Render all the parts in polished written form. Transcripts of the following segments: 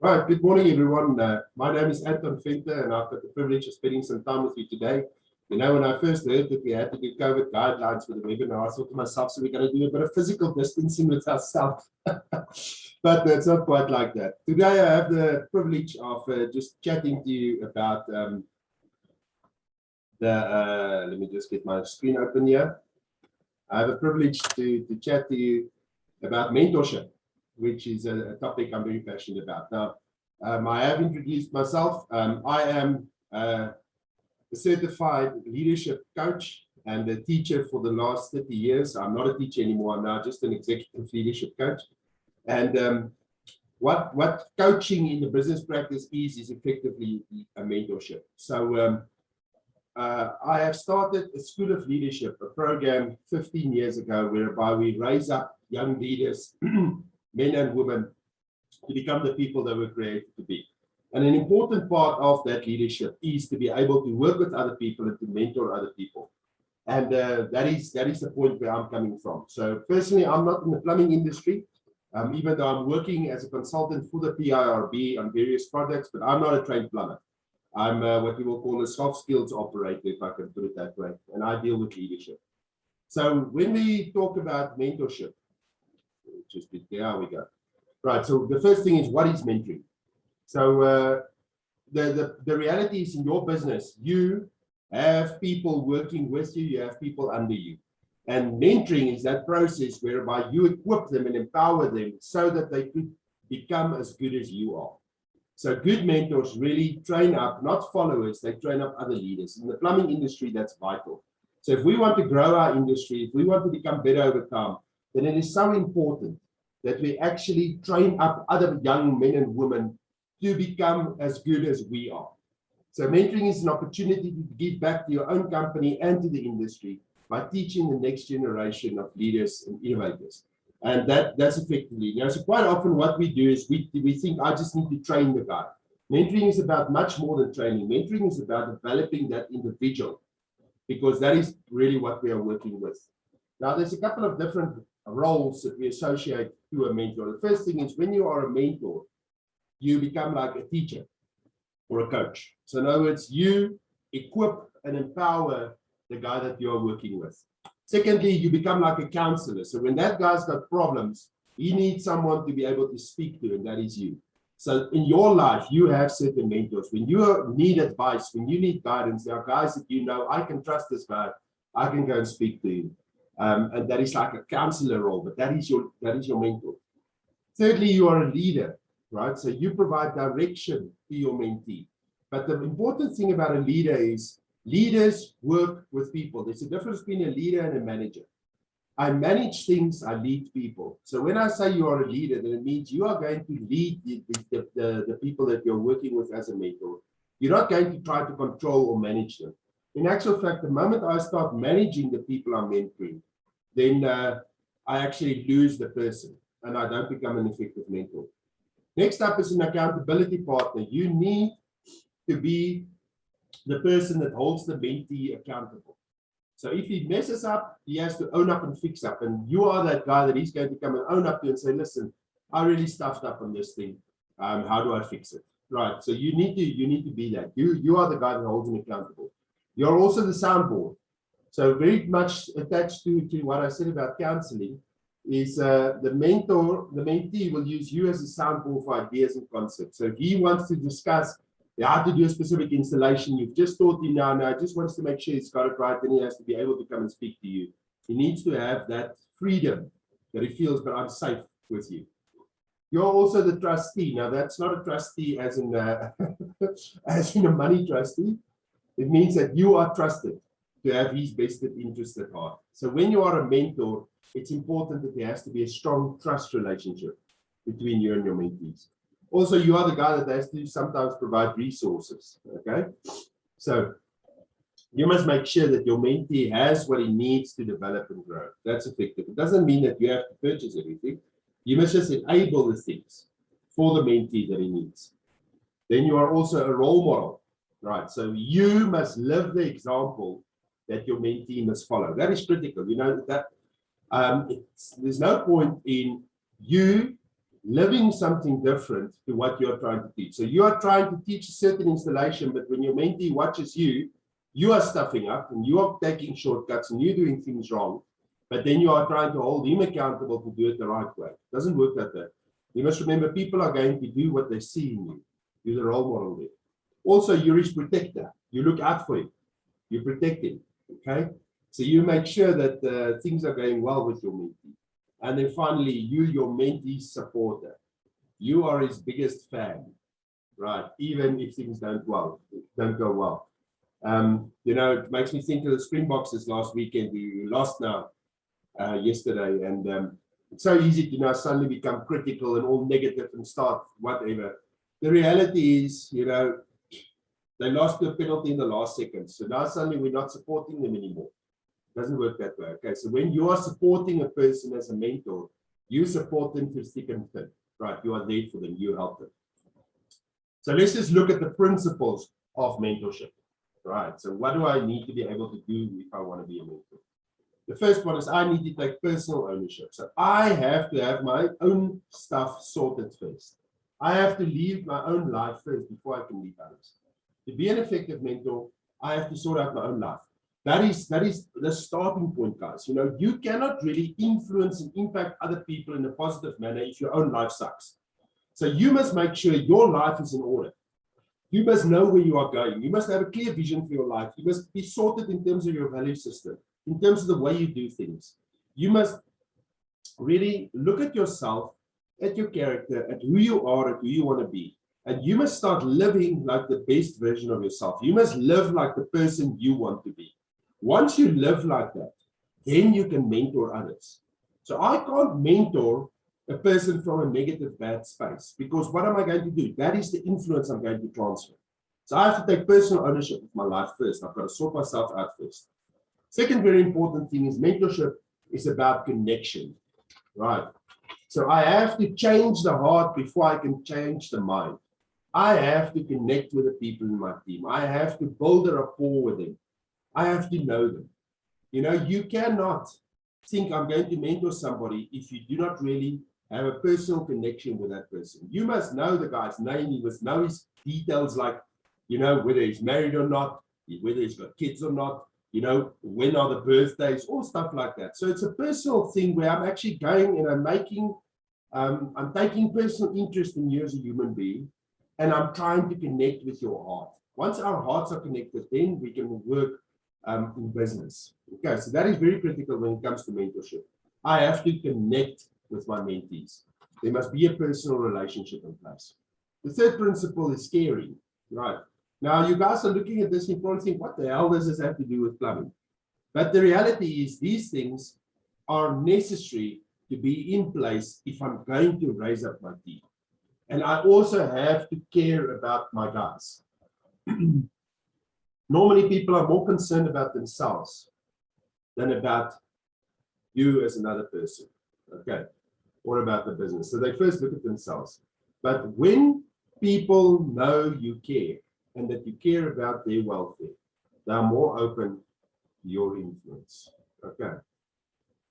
Right, good morning, everyone. My name is Anton Venter, and I've got the privilege of spending some time with you today. You know, when I first heard that we had to do COVID guidelines for the webinar, I thought to myself, so we're going to do a bit of physical distancing with ourselves. But it's not quite like that. Today, I have the privilege of just chatting to you about let me just get my screen open here. I have a privilege to chat to you about mentorship, which is a topic I'm very passionate about. Now, I have introduced myself. I am a certified leadership coach and a teacher for the last 30 years. I'm not a teacher anymore. I'm now just an executive leadership coach. And what coaching in the business practice is effectively a mentorship. So I have started a School of Leadership, a program 15 years ago, whereby we raise up young leaders, men and women, to become the people they were created to be. And an important part of that leadership is to be able to work with other people and to mentor other people. And that is the point where I'm coming from. So personally, I'm not in the plumbing industry, even though I'm working as a consultant for the PIRB on various projects, but I'm not a trained plumber. I'm what you will call a soft skills operator, if I can put it that way, and I deal with leadership. So when we talk about mentorship, there we go. Right, so the first thing is, what is mentoring? So the reality is, in your business, you have people working with you, you have people under you. And mentoring is that process whereby you equip them and empower them so that they could become as good as you are. So good mentors really train up, not followers, they train up other leaders. In the plumbing industry, that's vital. So if we want to grow our industry, if we want to become better over time, then it is so important that we actually train up other young men and women to become as good as we are. So mentoring is an opportunity to give back to your own company and to the industry by teaching the next generation of leaders and innovators. And that's effectively, so quite often what we do is we think, I just need to train the guy. Mentoring is about much more than training. Mentoring is about developing that individual, because that is really what we are working with. Now, there's a couple of different roles that we associate to a mentor. The first thing is, when you are a mentor, you become like a teacher or a coach. So in other words, you equip and empower the guy that you are working with. Secondly, you become like a counselor. So when that guy's got problems, he needs someone to be able to speak to, and that is you. So in your life, you have certain mentors. When you need advice, when you need guidance, there are guys that you know, I can trust this guy, I can go and speak to him. And that is like a counselor role, but that is your mentor. Thirdly, you are a leader, right? So you provide direction to your mentee. But the important thing about a leader is, leaders work with people. There's a difference between a leader and a manager. I manage things, I lead people. So when I say you are a leader, then it means you are going to lead the people that you're working with as a mentor. You're not going to try to control or manage them. In actual fact, the moment I start managing the people I'm mentoring, then I actually lose the person and I don't become an effective mentor. Next up is an accountability partner. You need to be the person that holds the mentee accountable. So if he messes up, he has to own up and fix up. And you are that guy that he's going to come and own up to and say, listen, I really stuffed up on this thing. How do I fix it? Right. So you need to be that. You are the guy that holds him accountable. You're also the soundboard. So very much attached to what I said about counseling is the mentee will use you as a soundboard for ideas and concepts. So if he wants to discuss how to do a specific installation, you've just taught him now just wants to make sure he's got it right, then he has to be able to come and speak to you. He needs to have that freedom that he feels, but I'm safe with you. You're also the trustee. Now, that's not a trustee as in as in a money trustee. It means that you are trusted to have his vested interest at heart. So when you are a mentor, it's important that there has to be a strong trust relationship between you and your mentees. Also, you are the guy that has to sometimes provide resources, okay? So you must make sure that your mentee has what he needs to develop and grow. That's effective. It doesn't mean that you have to purchase everything. You must just enable the things for the mentee that he needs. Then you are also a role model, right? So you must live the example that your mentee must follow. That is critical. You know that there's no point in you living something different to what you're trying to teach. So you are trying to teach a certain installation, but when your mentee watches you, you are stuffing up and you are taking shortcuts and you're doing things wrong, but then you are trying to hold him accountable to do it the right way. It doesn't work that way. You must remember, people are going to do what they see in you. You're the role model there. Also, you're his protector. You look out for him. You protect him, okay? So you make sure that things are going well with your mentee. And then finally, your mentee's supporter. You are his biggest fan, right? Even if things don't go well. It makes me think of the Springboks last weekend. We lost now yesterday, and it's so easy to now suddenly become critical and all negative and start whatever. The reality is, they lost the penalty in the last second. So now suddenly we're not supporting them anymore. It doesn't work that way. Okay, so when you are supporting a person as a mentor, you support them through thick and thin, right? You are there for them, you help them. So let's just look at the principles of mentorship, right? So what do I need to be able to do if I want to be a mentor? The first one is I need to take personal ownership. So I have to have my own stuff sorted first. I have to leave my own life first before I can lead others. To be an effective mentor, I have to sort out my own life. That is the starting point, guys. You cannot really influence and impact other people in a positive manner if your own life sucks. So you must make sure your life is in order. You must know where you are going. You must have a clear vision for your life. You must be sorted in terms of your value system, in terms of the way you do things. You must really look at yourself, at your character, at who you are, at who you want to be. And you must start living like the best version of yourself. You must live like the person you want to be. Once you live like that, then you can mentor others. So I can't mentor a person from a negative, bad space, because what am I going to do? That is the influence I'm going to transfer. So I have to take personal ownership of my life first. I've got to sort myself out first. Second very important thing is mentorship is about connection, right? So I have to change the heart before I can change the mind. I have to connect with the people in my team. I have to build a rapport with them. I have to know them. You cannot think I'm going to mentor somebody if you do not really have a personal connection with that person. You must know the guy's name. You must know his details, like, whether he's married or not, whether he's got kids or not, when are the birthdays, all stuff like that. So it's a personal thing where I'm actually going and I'm taking personal interest in you as a human being, and I'm trying to connect with your heart. Once our hearts are connected, then we can work in business. Okay, so that is very critical when it comes to mentorship. I have to connect with my mentees. There must be a personal relationship in place. The third principle is caring, right? Now, you guys are looking at this and probably think, what the hell does this have to do with plumbing? But the reality is these things are necessary to be in place if I'm going to raise up my team. And I also have to care about my guys. Normally, people are more concerned about themselves than about you as another person, okay, or about the business. So they first look at themselves. But when people know you care and that you care about their welfare, they are more open to your influence, okay?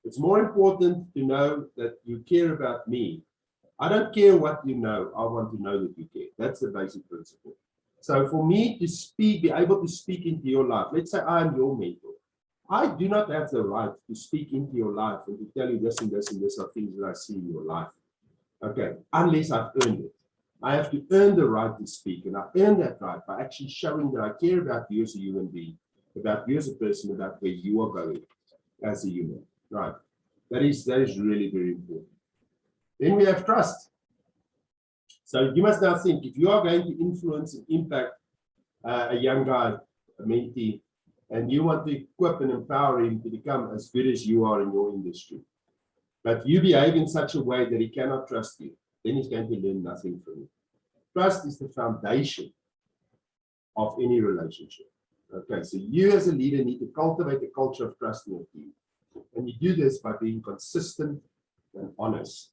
It's more important to know that you care about me. I don't care what you know. I want to know that you care. That's the basic principle. So for me to be able to speak into your life, let's say I'm your mentor. I do not have the right to speak into your life and to tell you this and this and this are things that I see in your life. Okay, unless I've earned it. I have to earn the right to speak, and I earn that right by actually showing that I care about you as a human being, about you as a person, about where you are going as a human. Right. That is really very important. Then we have trust. So you must now think, if you are going to influence and impact a young guy, a mentee, and you want to equip and empower him to become as good as you are in your industry, but you behave in such a way that he cannot trust you, then he's going to learn nothing from you. Trust is the foundation of any relationship. Okay, so you as a leader need to cultivate a culture of trust in your team. And you do this by being consistent and honest.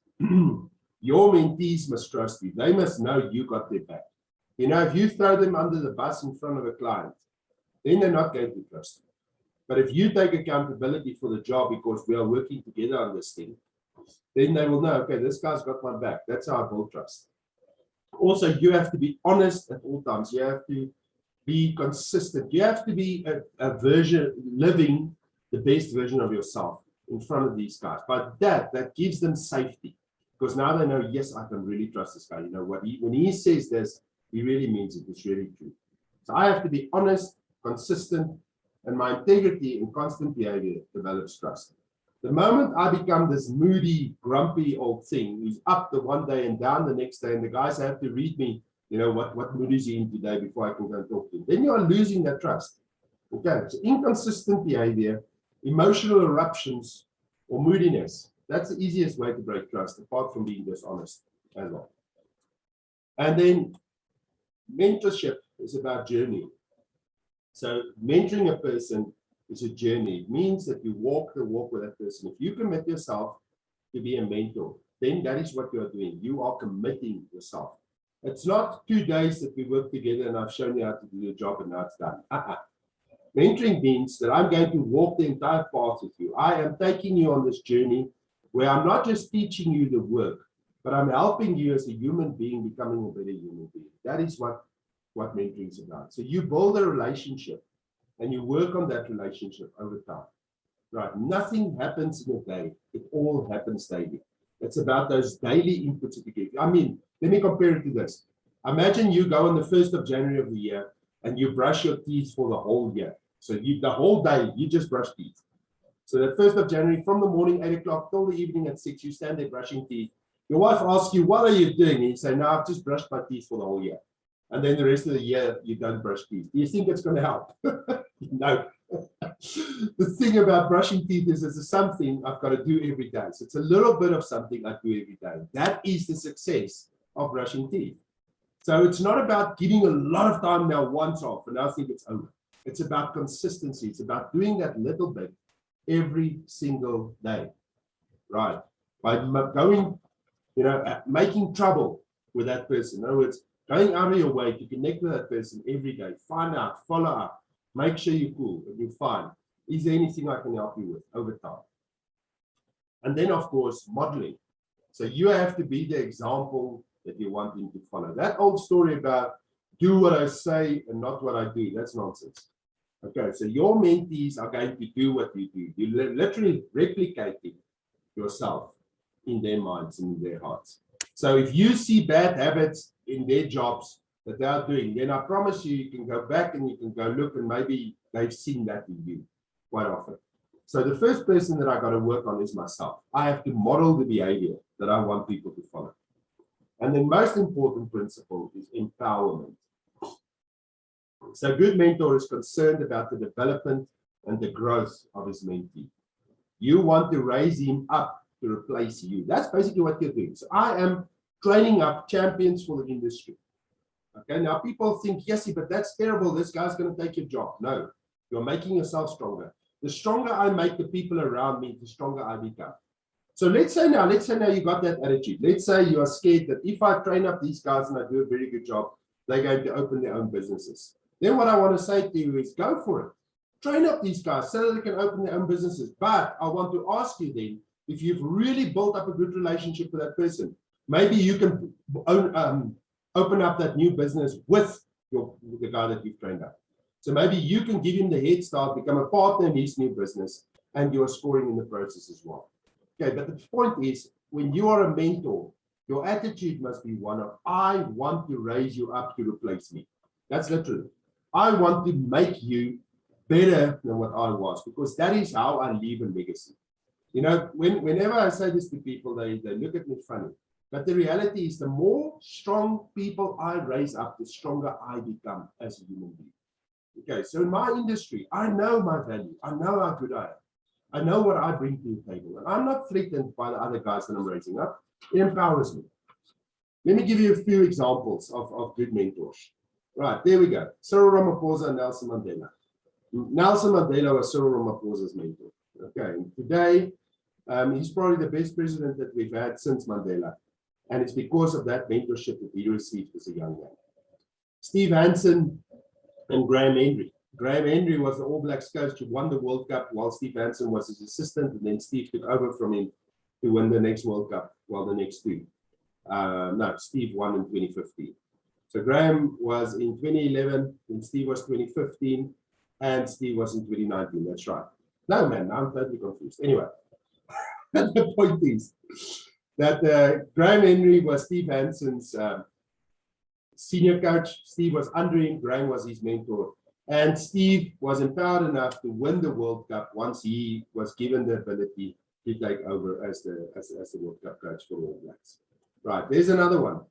Your mentees must trust you. They must know you got their back. If you throw them under the bus in front of a client, then they're not going to trust you. But if you take accountability for the job because we are working together on this thing, then they will know, okay, this guy's got my back. That's how I build trust. Also, you have to be honest at all times. You have to be consistent. You have to be a version, living the best version of yourself in front of these guys. But that gives them safety, because now they know, yes, I can really trust this guy. You know what? When he says this, he really means it. It's really true. So I have to be honest, consistent, and my integrity and constant behavior develops trust. The moment I become this moody, grumpy old thing who's up the one day and down the next day, and the guys have to read me, you know, what mood is he in today before I can go and talk to him, then you are losing that trust. Okay, so inconsistent behavior, emotional eruptions, or moodiness, that's the easiest way to break trust, apart from being dishonest as well. And then mentorship is about journey. So mentoring a person is a journey. It means that you walk the walk with that person. If you commit yourself to be a mentor, then that is what you are doing. You are committing yourself. It's not 2 days that we work together and I've shown you how to do your job and now it's done. Mentoring means that I'm going to walk the entire path with you. I am taking you on this journey where I'm not just teaching you the work, but I'm helping you as a human being becoming a better human being. That is what mentoring is about. So you build a relationship and you work on that relationship over time. Right? Nothing happens in a day. It all happens daily. It's about those daily inputs that you give. I mean, let me compare it to this. Imagine you go on the 1st of January of the year and you brush your teeth for the whole year. So the whole day, you just brush teeth. So the 1st of January, from the morning, 8 o'clock, till the evening at 6, you stand there brushing teeth. Your wife asks you, what are you doing? And you say, no, I've just brushed my teeth for the whole year. And then the rest of the year, you don't brush teeth. Do you think it's going to help? No. The thing about brushing teeth is it's something I've got to do every day. So it's a little bit of something I do every day. That is the success of brushing teeth. So it's not about giving a lot of time now once off and I think it's over. It's about consistency. It's about doing that little bit every single day, right? By going, making trouble with that person. In other words, going out of your way to connect with that person every day, find out, follow up, make sure you're cool and you're fine. Is there anything I can help you with over time? And then, of course, modeling. So you have to be the example that you want them to follow. That old story about do what I say and not what I do, that's nonsense. Okay, so your mentees are going to do what you do. You're literally replicating yourself in their minds and in their hearts. So if you see bad habits in their jobs that they are doing, then I promise you, you can go back and you can go look and maybe they've seen that in you quite often. So the first person that I got to work on is myself. I have to model the behavior that I want people to follow. And the most important principle is empowerment. So a good mentor is concerned about the development and the growth of his mentee. You want to raise him up to replace you. That's basically what you're doing. So I am training up champions for the industry. Okay, now people think, yes, but that's terrible. This guy's going to take your job. No, you're making yourself stronger. The stronger I make the people around me, the stronger I become. So let's say now you got that attitude. Let's say you are scared that if I train up these guys and I do a very good job, they're going to open their own businesses. Then what I want to say to you is go for it. Train up these guys so that they can open their own businesses. But I want to ask you then, if you've really built up a good relationship with that person, maybe you can open up that new business with the guy that you've trained up. So maybe you can give him the head start, become a partner in his new business, and you are scoring in the process as well. Okay, but the point is, when you are a mentor, your attitude must be one of, I want to raise you up to replace me. That's literally. I want to make you better than what I was, because that is how I leave a legacy. You know, whenever I say this to people, they look at me funny. But the reality is, the more strong people I raise up, the stronger I become as a human being. Okay, so in my industry, I know my value. I know how good I am. I know what I bring to the table. And I'm not threatened by the other guys that I'm raising up. It empowers me. Let me give you a few examples of good mentors. Right, there we go. Cyril Ramaphosa and Nelson Mandela. Nelson Mandela was Cyril Ramaphosa's mentor. Okay, and today, he's probably the best president that we've had since Mandela. And it's because of that mentorship that he received as a young man. Steve Hansen and Graham Henry. Graham Henry was the All Blacks coach who won the World Cup while Steve Hansen was his assistant, and then Steve took over from him to win the next World Cup, well, the next two. No, Steve won in 2015. So Graham was in 2011, and Steve was 2015, and Steve was in 2019. That's right. No, man, I'm totally confused. Anyway, the point is that Graham Henry was Steve Hanson's senior coach. Steve was under him. Graham was his mentor. And Steve was empowered enough to win the World Cup once he was given the ability to take over as the World Cup coach for All Blacks. Right, there's another one.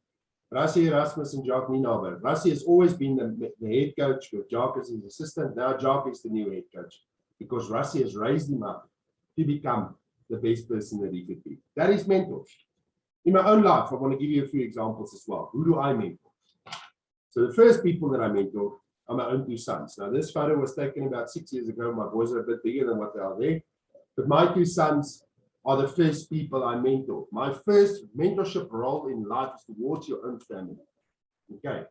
Rassie Erasmus and Jacques Nienaber. Rassie has always been the head coach with Jacques as his assistant. Now Jacques is the new head coach because Rassie has raised him up to become the best person that he could be. That is mentors. In my own life, I want to give you a few examples as well. Who do I mentor? So the first people that I mentor are my own two sons. Now this photo was taken about 6 years ago. My boys are a bit bigger than what they are there. But my two sons are the first people I mentor. My first mentorship role in life is towards your own family. Okay,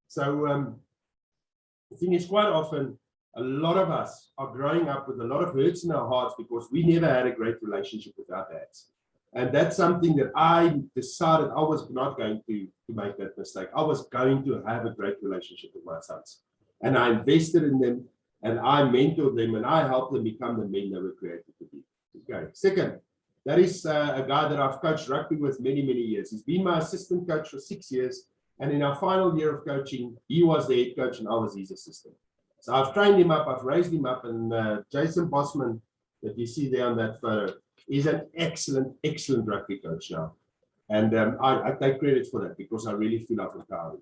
so the thing is, quite often, a lot of us are growing up with a lot of hurts in our hearts because we never had a great relationship with our dads. And that's something that I decided I was not going to make that mistake. I was going to have a great relationship with my sons. And I invested in them, and I mentored them, and I helped them become the men they were created to be. Okay, second, that is a guy that I've coached rugby with many, many years. He's been my assistant coach for 6 years. And in our final year of coaching, he was the head coach and I was his assistant. So I've trained him up, I've raised him up. And Jason Bosman, that you see there on that photo, is an excellent, excellent rugby coach now. And I take credit for that because I really feel I've empowered him.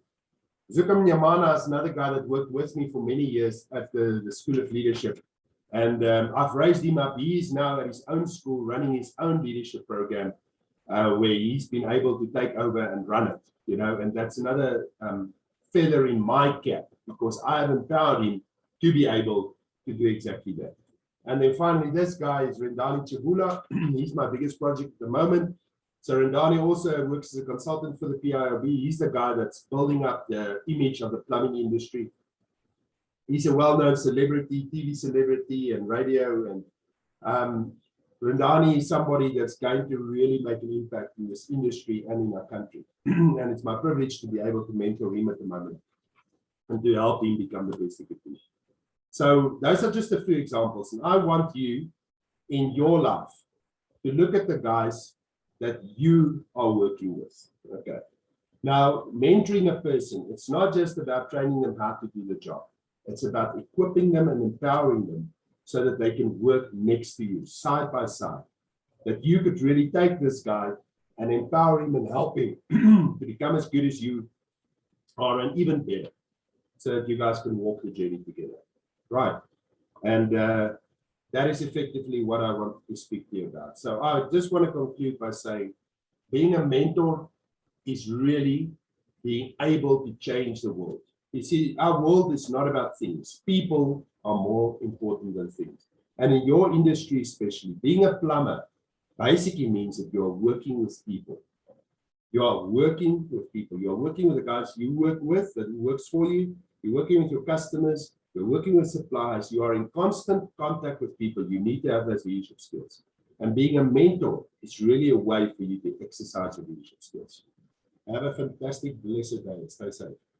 Zukam Nyamana is another guy that worked with me for many years at the School of Leadership. And I've raised him up. He is now at his own school running his own leadership program where he's been able to take over and run it, you know, and that's another feather in my cap because I have empowered him to be able to do exactly that. And then finally, this guy is Rendani Chibula. He's my biggest project at the moment. So Rendani also works as a consultant for the PIOB. He's the guy that's building up the image of the plumbing industry. He's a well-known celebrity, TV celebrity and radio. And Rendani is somebody that's going to really make an impact in this industry and in our country. And it's my privilege to be able to mentor him at the moment and to help him become the best he could be. So those are just a few examples. And I want you in your life to look at the guys that you are working with. Okay. Now, mentoring a person, it's not just about training them how to do the job. It's about equipping them and empowering them so that they can work next to you, side by side. That you could really take this guy and empower him and help him to become as good as you are and even better, so that you guys can walk the journey together. Right. And that is effectively what I want to speak to you about. So I just want to conclude by saying being a mentor is really being able to change the world. You see, our world is not about things. People are more important than things. And in your industry especially, being a plumber basically means that you're working with people. You are working with people. You're working with the guys you work with, that works for you. You're working with your customers. You're working with suppliers. You are in constant contact with people. You need to have those leadership skills. And being a mentor is really a way for you to exercise your leadership skills. Have a fantastic, blessed day. Stay safe.